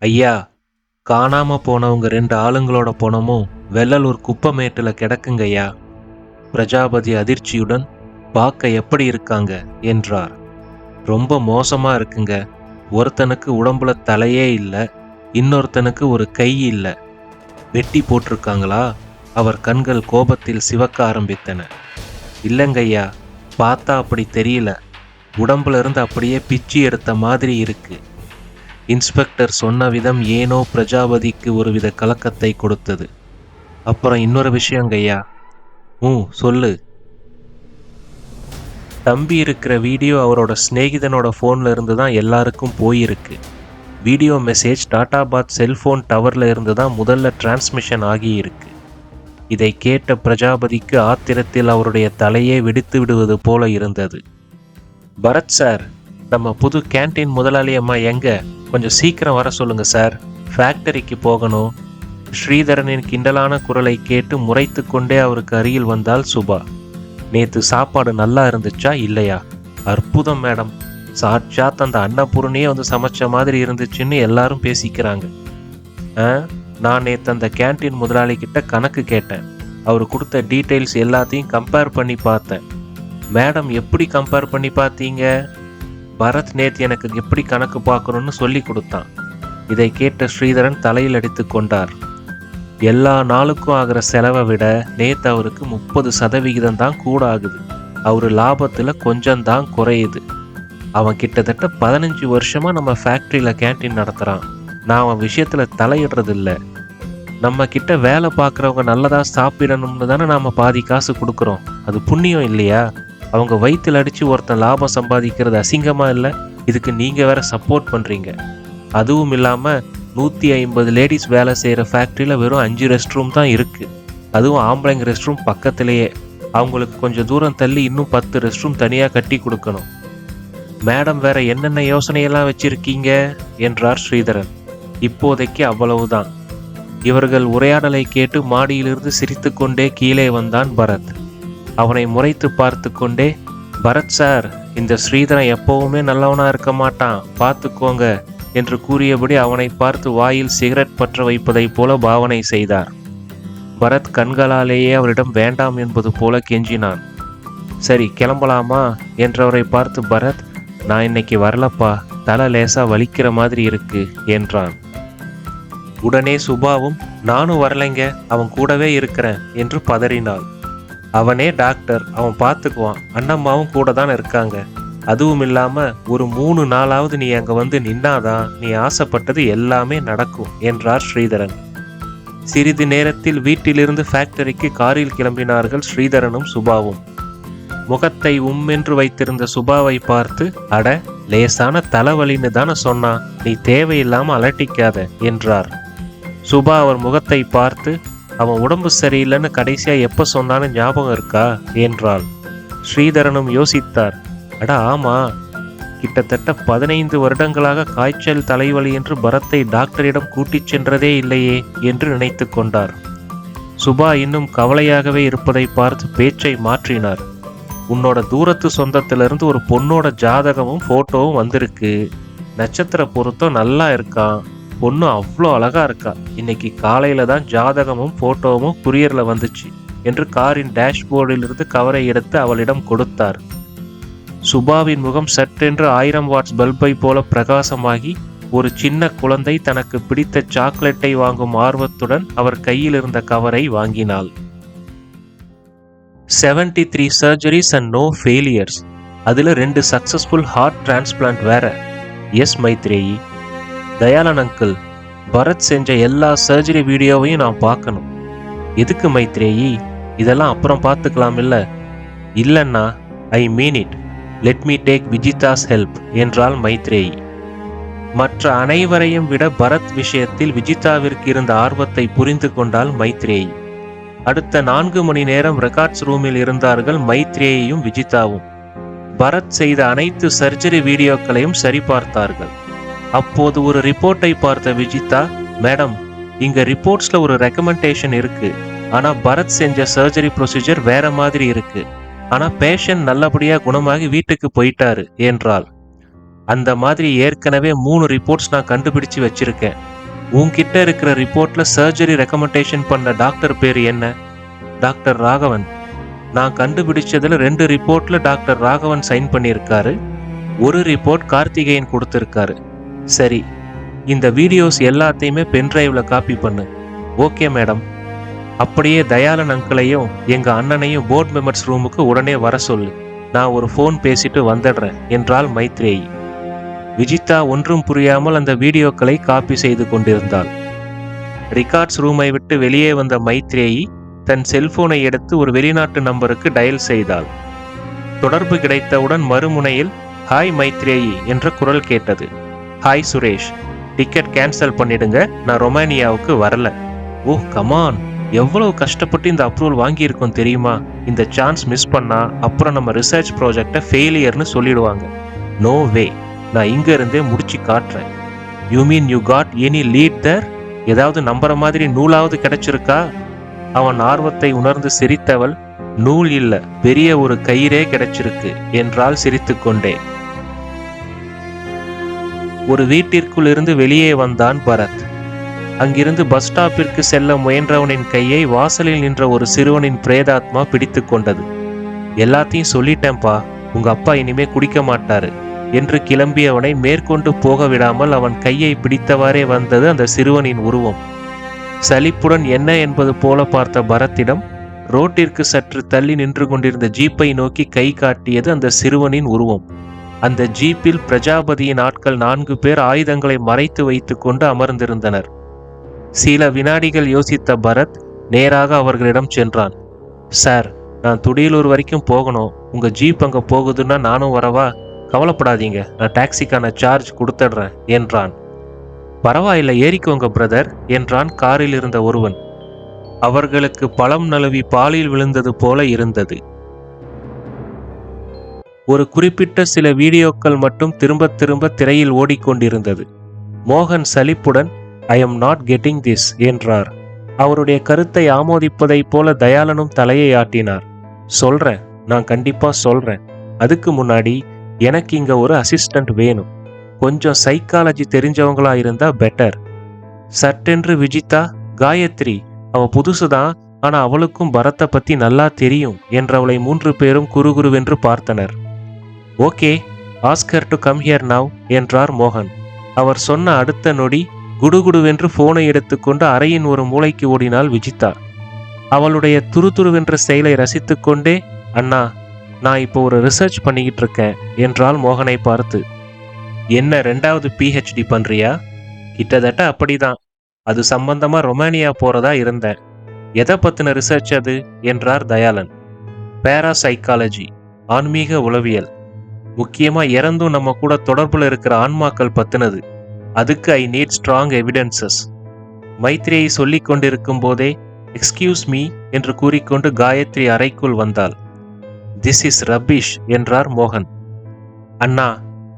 ஐயா, காணாம போனவங்க 2 ஆளுங்களோட பொணமும் வெள்ளலூர் குப்பமேட்டுல கிடக்குங்கய்யா. பிரஜாபதி அதிர்ச்சியுடன், பார்க்க எப்படி இருக்காங்க என்றார். ரொம்ப மோசமா இருக்குங்க. ஒருத்தனுக்கு உடம்புல தலையே இல்ல, இன்னொருத்தனுக்கு ஒரு கை இல்ல. வெட்டி போட்டிருக்காங்களா? அவர் கண்கள் கோபத்தில் சிவக்க ஆரம்பித்தன. இல்லங்கய்யா, பார்த்தா அப்படி தெரியல. உடம்புல இருந்து அப்படியே பிச்சி எடுத்த மாதிரி இருக்கு. இன்ஸ்பெக்டர் சொன்ன விதம் ஏனோ பிரஜாபதிக்கு ஒருவித கலக்கத்தை கொடுத்தது. அப்புறம் இன்னொரு விஷயங்கய்யா. சொல்லு. தம்பி இருக்கிற வீடியோ அவரோட சிநேகிதனோட ஃபோன்ல இருந்து தான் எல்லாருக்கும் போயிருக்கு. வீடியோ மெசேஜ் டாடாபாத் செல்போன் டவர்ல இருந்து தான் முதல்ல டிரான்ஸ்மிஷன் ஆகியிருக்கு. இதை கேட்ட பிரஜாபதிக்கு ஆத்திரத்தில் அவருடைய தலையே வெடித்து விடுவது போல இருந்தது. பரத் சார், நம்ம புது கேன்டீன் முதலாளி அம்மா எங்க? கொஞ்சம் சீக்கிரம் வர சொல்லுங்க சார், ஃபேக்டரிக்கு போகணும். ஸ்ரீதரனின் கிண்டலான குரலை கேட்டு முறைத்து கொண்டே அவருக்கு அருகில் வந்தாள் சுபா. நேத்து சாப்பாடு நல்லா இருந்துச்சா இல்லையா? அற்புதம் மேடம், சாட்சாத் அந்த அன்னபூரணியே வந்து சமைச்ச மாதிரி இருந்துச்சுன்னு எல்லாரும் பேசிக்கிறாங்க. நான் நேற்று அந்த கேன்டீன் முதலாளி கிட்ட கணக்கு கேட்டேன். அவர் கொடுத்த டீட்டெயில்ஸ் எல்லாத்தையும் கம்பேர் பண்ணி பார்த்தேன். மேடம், எப்படி கம்பேர் பண்ணி பார்த்தீங்க? பரத் நேற்று எனக்கு எப்படி கணக்கு பார்க்கணும்னு சொல்லி கொடுத்தான். இதை கேட்ட ஸ்ரீதரன் தலையில் அடித்து கொண்டார். எல்லா நாளுக்கும் ஆகிற செலவை விட நேற்று அவருக்கு 30% தான் கூட ஆகுது. அவர் லாபத்தில் கொஞ்சம் தான் குறையுது. அவன் கிட்டத்தட்ட 15 வருஷமா நம்ம ஃபேக்ட்ரியில் கேன்டீன் நடத்துகிறான். நான் அவன் விஷயத்தில் தலையிடுறதில்ல. நம்ம கிட்ட வேலை பார்க்குறவங்க நல்லதாக சாப்பிடணும்னு தானே நாம் பாதி காசு கொடுக்குறோம். அது புண்ணியம் இல்லையா? அவங்க வயிற்றில் அடித்து ஒருத்தன் லாபம் சம்பாதிக்கிறது அசிங்கமாக இல்லை? இதுக்கு நீங்கள் வேற சப்போர்ட் பண்ணுறீங்க. அதுவும் இல்லாமல் 150 லேடிஸ் வேலை செய்கிற ஃபேக்ட்ரியில் வெறும் 5 ரெஸ்ட் ரூம் தான் இருக்குது. அதுவும் ஆம்பளைங்க ரெஸ்ட் ரூம் பக்கத்திலேயே. அவங்களுக்கு கொஞ்சம் தூரம் தள்ளி இன்னும் 10 ரெஸ்ட் ரூம் தனியாக கட்டி கொடுக்கணும். மேடம், வேற என்னென்ன யோசனையெல்லாம் வச்சிருக்கீங்க என்றார் ஸ்ரீதரன். இப்போதைக்கு அவ்வளவுதான். இவர்கள் உரையாடலை கேட்டு மாடியிலிருந்து சிரித்து கொண்டே கீழே வந்தான் பரத். அவனை முறைத்து பார்த்து கொண்டே, பரத் சார், இந்த ஸ்ரீதரன் எப்பவுமே நல்லவனா இருக்க மாட்டான், பார்த்துக்கோங்க என்று கூறியபடி அவனை பார்த்து வாயில் சிகரெட் பற்ற வைப்பதைப் போல பாவனை செய்தார். பரத் கண்களாலேயே அவரிடம் வேண்டாம் என்பது போல கெஞ்சினான். சரி, கிளம்பலாமா என்றவரை பார்த்து பரத், நான் இன்னைக்கு வரலப்பா, தலை லேசா வலிக்கிற மாதிரி இருக்கு என்றான். உடனே சுபாவும், நானும் வரலைங்க, அவன் கூடவே இருக்கிறேன் என்று பதறினாள். அவனே டாக்டர், அவன் பார்த்துக்குவான், அண்ணம்மாவும் கூட தான் இருக்காங்க. அதுவும் இல்லாம ஒரு 3 நாளாவது நீ அங்க வந்து நின்னாதான் நீ ஆசைப்பட்டது எல்லாமே நடக்கும் என்றார் ஸ்ரீதரன். சிறிது நேரத்தில் வீட்டிலிருந்து ஃபேக்டரிக்கு காரில் கிளம்பினார்கள் ஸ்ரீதரனும் சுபாவும். முகத்தை உம்மென்று வைத்திருந்த சுபாவை பார்த்து, அட, லேசான தலைவலின்னு தானே சொன்னான், நீ தேவையில்லாம அலட்டிக்காத என்றார். சுபா அவர் முகத்தை பார்த்து, அவன் உடம்பு சரியில்லைன்னு கடைசியா எப்ப சொன்னான்னு ஞாபகம் இருக்கா என்றாள். ஸ்ரீதரனும் யோசித்தார். அட ஆமா, கிட்டத்தட்ட 15 வருடங்களாக காய்ச்சல் தலைவலி என்று பரத்தை டாக்டரிடம் கூட்டிச் சென்றதே இல்லையே என்று நினைத்து கொண்டார். சுபா இன்னும் கவலையாகவே இருப்பதை பார்த்து பேச்சை மாற்றினார். உன்னோட தூரத்து சொந்தத்திலிருந்து ஒரு பொண்ணோட ஜாதகமும் போட்டோவும் வந்திருக்கு. நட்சத்திர பொருத்தம் நல்லா இருக்கான். பொண்ணு அவ்வளோ அழகா இருக்கா. இன்னைக்கு காலையில தான் ஜாதகமும் போட்டோவும் குரியர்ல வந்துச்சு என்று காரின் டேஷ்போர்டில் இருந்து கவரை எடுத்து அவளிடம் கொடுத்தார். சுபாவின் முகம் சற்றென்று 1000 வாட்ஸ் பல்பை போல பிரகாசமாகி, ஒரு சின்ன குழந்தை தனக்கு பிடித்த சாக்லேட்டை வாங்கும் ஆர்வத்துடன் அவர் கையில் இருந்த கவரை வாங்கினாள். 73 சர்ஜரிஸ் அண்ட் நோ ஃபெயிலியர்ஸ். அதுல 2 சக்சஸ்ஃபுல் ஹார்ட் டிரான்ஸ்பிளான்ட் வேற. எஸ் மைத்ரேயி. தயாளன் அங்கிள், பரத் செஞ்ச எல்லா சர்ஜரி வீடியோவையும் நான் பார்க்கணும். எதுக்கு மைத்ரேயி? இதெல்லாம் அப்புறம் பார்த்துக்கலாம் இல்ல? இல்லைன்னா I mean it. Let me take Vijitha's help என்றாள் மைத்ரேயி. மற்ற அனைவரையும் விட பரத் விஷயத்தில் விஜிதாவிற்கு இருந்த ஆர்வத்தை புரிந்து கொண்டாள் மைத்ரேயி. அடுத்த 4 மணி நேரம் ரெக்கார்ட்ஸ் ரூமில் இருந்தார்கள் மைத்ரேயும் விஜிதாவும். பரத் செய்த அனைத்து சர்ஜரி வீடியோக்களையும் சரிபார்த்தார்கள். அப்போது ஒரு ரிப்போர்ட்டை பார்த்த விஜிதா, மேடம், இங்க ரிப்போர்ட்ஸ்ல ஒரு ரெக்கமெண்டேஷன் இருக்கு. ஆனா பரத் செஞ்ச சர்ஜரி ப்ரொசீஜர் வேற மாதிரி இருக்கு. ஆனா பேஷண்ட் நல்லபடியா குணமாகி வீட்டுக்கு போயிட்டாரு என்றாள். அந்த மாதிரி ஏற்கனவே 3 ரிப்போர்ட்ஸ் நான் கண்டுபிடிச்சு வச்சிருக்கேன். உன்கிட்ட இருக்கிற ரிப்போர்ட்ல சர்ஜரி ரெக்கமெண்டேஷன் பண்ண டாக்டர் பேர் என்ன? டாக்டர் ராகவன். நான் கண்டுபிடிச்சதுல 2 ரிப்போர்ட்ல டாக்டர் ராகவன் சைன் பண்ணியிருக்காரு. ஒரு ரிப்போர்ட் கார்த்திகேயன் கொடுத்திருக்காரு. சரி, இந்த வீடியோஸ் எல்லாத்தையுமே பென்டிரைவ்ல காப்பி பண்ணு. Okay madam. அப்படியே தயாளன் அங்கிளையும் எங்க அண்ணனையும் போர்ட் மெம்பர்ஸ் ரூமுக்கு உடனே வர சொல்லு. நான் ஒரு ஃபோன் பேசிட்டு வந்துடுறேன் என்றாள் மைத்ரேயி. விஜிதா ஒன்றும் புரியாமல் அந்த வீடியோக்களை காப்பி செய்து கொண்டிருந்தாள். ரிகார்ட்ஸ் ரூமை விட்டு வெளியே வந்த மைத்ரேயி தன் செல்போனை எடுத்து ஒரு வெளிநாட்டு நம்பருக்கு டயல் செய்தாள். தொடர்பு கிடைத்தவுடன் மறுமுனையில் ஹாய் மைத்ரேயி என்ற குரல் கேட்டது. ஹாய் சுரேஷ், டிக்கெட் கேன்சல் பண்ணிடுங்க, நான் ரொமானியாவுக்கு வரல. ஓஹ் கமான், எவ்வளவு கஷ்டப்பட்டு இந்த அப்ரூவல் வாங்கியிருக்கோம் தெரியுமா? இந்த சான்ஸ் மிஸ் பண்ணா அப்புறம் நம்ம ரிசர்ச் ப்ராஜெக்டை ஃபெயிலியர்னு சொல்லிடுவாங்க. நோ வே, நான் இங்க இருந்தே முடிச்சு காட்டுறேன். You mean you got any lead there? ஏதாவது நம்புற மாதிரி நூலாவது கிடைச்சிருக்கா? அவன் ஆர்வத்தை உணர்ந்து சிரித்தவள், நூல் இல்ல, பெரிய ஒரு கயிறே கிடைச்சிருக்கு என்றால் சிரித்துக்கொண்டே. ஒரு வீட்டிற்குள் இருந்து வெளியே வந்தான் பரத். அங்கிருந்து பஸ் ஸ்டாப்பிற்கு செல்ல முயன்றவனின் கையை வாசலில் நின்ற ஒரு சிறுவனின் பிரேதாத்மா பிடித்து கொண்டது. எல்லாத்தையும் சொல்லிட்டேன்பா, உங்க அப்பா இனிமே குடிக்க மாட்டாரு என்று கிளம்பியவனை மேற்கொண்டு போக விடாமல் அவன் கையை பிடித்தவாறே வந்தது அந்த சிறுவனின் உருவம். சலிப்புடன் என்ன என்பது போல பார்த்த பரத்திடம் ரோட்டிற்கு சற்று தள்ளி நின்று கொண்டிருந்த ஜீப்பை நோக்கி கை காட்டியது அந்த சிறுவனின் உருவம். அந்த ஜீப்பில் பிரஜாபதியின் ஆட்கள் 4 பேர் ஆயுதங்களை மறைத்து வைத்து கொண்டு அமர்ந்திருந்தனர். சில வினாடிகள் யோசித்த பரத் நேராக அவர்களிடம் சென்றான். சார், நான் துடியலூர் வரைக்கும் போகணும். உங்க ஜீப் அங்க போகுதுன்னா நானும் வரவா? கவலைப்படாதீங்க, நான் டாக்ஸிக்கான சார்ஜ் கொடுத்துடுறேன் என்றான். பரவாயில்ல, ஏறிக்கோங்க பிரதர் என்றான் காரில் இருந்த ஒருவன். அவர்களுக்கு பழம் நழுவி பாலில் விழுந்தது போல இருந்தது. ஒரு குறிப்பிட்ட சில வீடியோக்கள் மட்டும் திரும்ப திரும்ப திரையில் ஓடிக்கொண்டிருந்தது. மோகன் சலிப்புடன் I am not getting this என்றார். அவருடைய கருத்தை ஆமோதிப்பதைப் போல தயாளனும் தலையை ஆட்டினார். சொல்றேன், நான் கண்டிப்பா சொல்றேன். அதுக்கு முன்னாடி எனக்கு இங்க ஒரு அசிஸ்டன்ட் வேணும். கொஞ்சம் சைக்காலஜி தெரிஞ்சவங்களா இருந்தா பெட்டர். சட்டென்று விஜிதா, காயத்ரி, அவ புதுசுதான், ஆனா அவளுக்கும் பரத்தை பத்தி நல்லா தெரியும் என்றவளை 3 பேரும் குறுகுருவென்று பார்த்தனர். Okay, Oscar to come here now என்றார் மோகன். அவர் சொன்ன அடுத்த நொடி குடுகுடுவென்று போனை எடுத்துக்கொண்டு அறையின் ஒரு மூலைக்கு ஓடினாள் விஜிதா. அவளுடைய துருதுருவென்ற செயலை ரசித்து கொண்டே, அண்ணா, நான் இப்போ ஒரு ரிசர்ச் பண்ணிக்கிட்டு இருக்கேன் என்றாள் மோகனை பார்த்து. என்ன, 2வது PhD பண்றியா? கிட்டத்தட்ட அப்படிதான். அது சம்பந்தமா ரொமானியா போறதா இருந்தேன். எதை பத்தின ரிசர்ச் அது என்றார் தயாளன். பேராசைக்காலஜி, ஆன்மீக உளவியல். முக்கியமா இறந்தும் நம்ம கூட தொடர்புல இருக்கிற ஆன்மாக்கள் பத்தினது. அதுக்கு ஐ நீட் ஸ்ட்ராங் எவிடன்சஸ். மைத்ரேயை சொல்லிக் கொண்டிருக்கும் போதே எக்ஸ்கியூஸ் மீ என்று கூறிக்கொண்டு காயத்ரி அறைக்குள் வந்தாள். திஸ் இஸ் ரபிஷ் என்றார் மோகன். அண்ணா,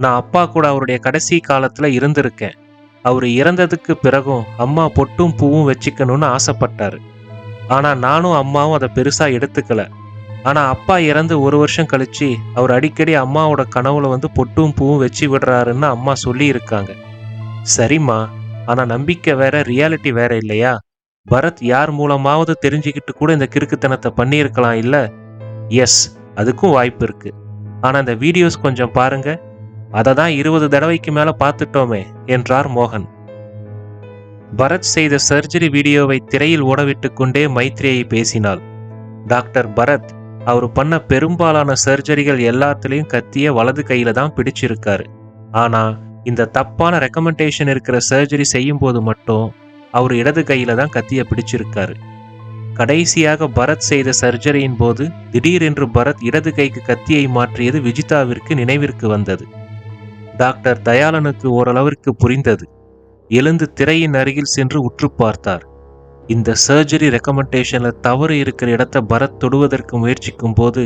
நான் அப்பா கூட அவருடைய கடைசி காலத்துல இருந்திருக்கேன். அவரு இறந்ததுக்கு பிறகும் அம்மா பொட்டும் பூவும் வச்சுக்கணும்னு ஆசைப்பட்டாரு. ஆனா நானும் அம்மாவும் அதை பெருசா எடுத்துக்கல. ஆனா அப்பா இறந்து 1 வருஷம் கழிச்சு அவர் அடிக்கடி அம்மாவோட கனவுல வந்து பொட்டும் பூவும் வச்சு விடுறாருன்னு அம்மா சொல்லி இருக்காங்க. சரிம்மா, ஆனா நம்பிக்கை வேற, ரியாலிட்டி வேற இல்லையா? பரத் யார் மூலமாவது தெரிஞ்சுக்கிட்டு கூட இந்த கிறுக்குத்தனத்தை பண்ணியிருக்கலாம் இல்ல? எஸ், அதுக்கும் வாய்ப்பு இருக்கு. ஆனா இந்த வீடியோஸ் கொஞ்சம் பாருங்க, அதை தான் 20 தடவைக்கு மேல பார்த்துட்டோமே என்றார் மோகன். பரத் செய்த சர்ஜரி வீடியோவை திரையில் ஓடவிட்டு கொண்டே மைத்ரேயை பேசினாள். டாக்டர் பரத் அவர் பண்ண பெரும்பாலான சர்ஜரிகள் எல்லாத்துலேயும் கத்திய வலது கையில தான் பிடிச்சிருக்காரு. ஆனா இந்த தப்பான ரெக்கமெண்டேஷன் இருக்கிற சர்ஜரி செய்யும் போது மட்டும் அவர் இடது கையில தான் கத்திய பிடிச்சிருக்காரு. கடைசியாக பரத் செய்த சர்ஜரியின் போது திடீரென்று பரத் இடது கைக்கு கத்தியை மாற்றியது விஜிதாவிற்கு நினைவிற்கு வந்தது. டாக்டர் தயாளனுக்கு ஓரளவிற்கு புரிந்தது. எழுந்து திரையின் அருகில் சென்று உற்று பார்த்தார். இந்த சர்ஜரி ரெக்கமெண்டேஷன்ல தவறு இருக்கிற இடத்தை பரத் தொடுவதற்கு முயற்சிக்கும் போது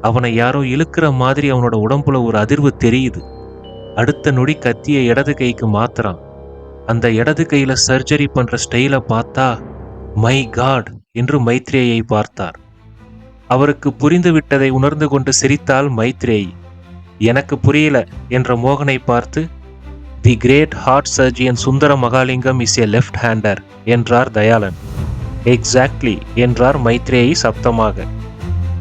அவனை யாரோ இழுக்கிற மாதிரி அவனோட உடம்புல ஒரு அதிர்வு தெரியுது. அடுத்த நொடி கத்திய இடது கைக்கு மாத்துறான். அந்த இடது கையில சர்ஜரி பண்ற ஸ்டைல பார்த்தா மை காட் என்று மைத்ரேயை பார்த்தார். அவருக்கு புரிந்து விட்டதை உணர்ந்து கொண்டு சிரித்தாள் மைத்ரேயி. எனக்கு புரியல என்ற மோகனை பார்த்து, the great heart surgeon Sundara Mahalingam is a left hander என்றார் தயாளன். எக்ஸாக்ட்லி என்றார் மைத்ரேயி சப்தமாக.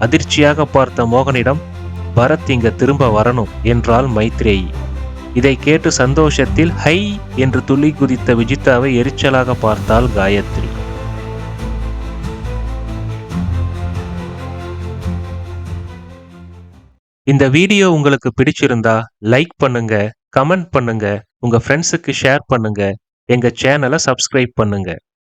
அதிர்ச்சியாக பார்த்த மோகனிடம், பரத் இங்க திரும்ப வரணும் என்றாள் மைத்ரேயி. இதை கேட்டு சந்தோஷத்தில் ஹை என்று துள்ளி குதித்த விஜிதாவை எரிச்சலாக பார்த்தாள் காயத்ரி. இந்த வீடியோ உங்களுக்கு பிடிச்சிருந்தா லைக் பண்ணுங்க, கமெண்ட் பண்ணுங்க, உங்க ஃப்ரெண்ட்ஸுக்கு ஷேர் பண்ணுங்க, எங்க சேனலை சப்ஸ்கிரைப் பண்ணுங்க.